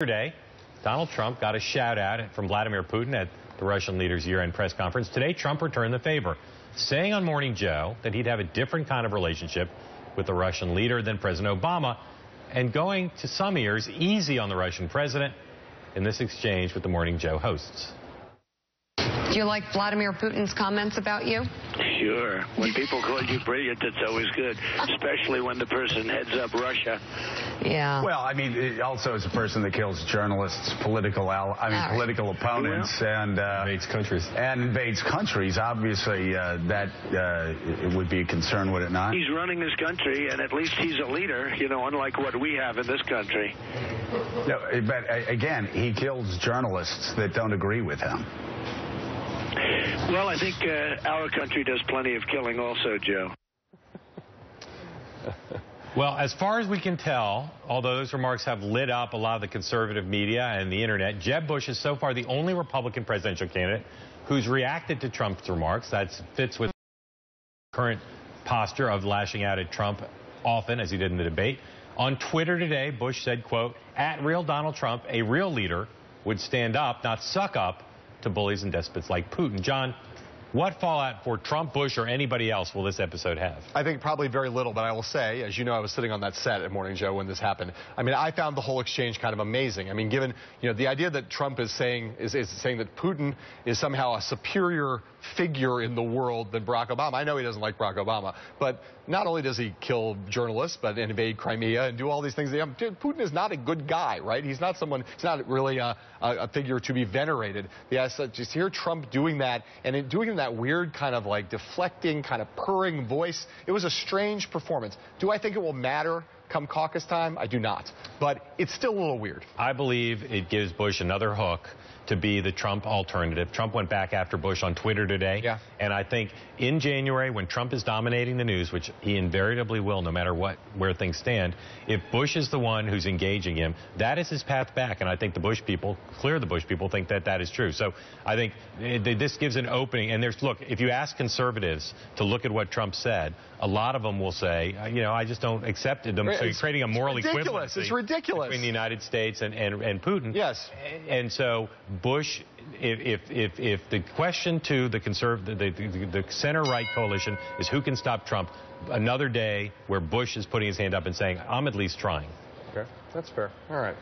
Yesterday, Donald Trump got a shout-out from Vladimir Putin at the Russian leader's year-end press conference. Today, Trump returned the favor, saying on Morning Joe that he'd have a different kind of relationship with the Russian leader than President Obama, and going to some ears easy on the Russian president in this exchange with the Morning Joe hosts. Do you like Vladimir Putin's comments about you? Sure. When people call you brilliant, it's always good, especially when the person heads up Russia. Yeah. Well, I mean, also as a person that kills journalists, political opponents, and Invades countries. And invades countries. Obviously, it would be a concern, would it not? He's running his country, and at least he's a leader, you know, unlike what we have in this country. No, but again, he kills journalists that don't agree with him. Well, I think our country does plenty of killing also, Joe. Well, as far as we can tell, although those remarks have lit up a lot of the conservative media and the internet, Jeb Bush is so far the only Republican presidential candidate who's reacted to Trump's remarks. That fits with the current posture of lashing out at Trump often, as he did in the debate. On Twitter today, Bush said, quote, "At real Donald Trump, a real leader would stand up, not suck up to bullies and despots like Putin." John, what fallout for Trump, Bush, or anybody else will this episode have? I think probably very little, but I will say, as you know, I was sitting on that set at Morning Joe when this happened. I mean, I found the whole exchange kind of amazing. I mean, given, you know, the idea that Trump is saying that Putin is somehow a superior figure in the world than Barack Obama. I know he doesn't like Barack Obama, but not only does he kill journalists, but invade Crimea and do all these things. Putin is not a good guy, right? He's not someone, he's not really a figure to be venerated. Yes, just hear Trump doing that, and doing it in that weird kind of like deflecting, kind of purring voice. It was a strange performance. Do I think it will matter come caucus time? I do not. But it's still a little weird. I believe it gives Bush another hook to be the Trump alternative. Trump went back after Bush on Twitter today. Yeah. And I think in January, when Trump is dominating the news, which he invariably will no matter where things stand, if Bush is the one who's engaging him, that is his path back. And I think the Bush people, the Bush people, think that that is true. So I think this gives an opening. And look, if you ask conservatives to look at what Trump said, a lot of them will say, you know, I just don't accept it. So you're creating a moral equivalency. It's ridiculous between the United States and Putin. Yes. And so Bush, if the question to the center-right coalition is who can stop Trump, another day where Bush is putting his hand up and saying, I'm at least trying. Okay, that's fair. All right.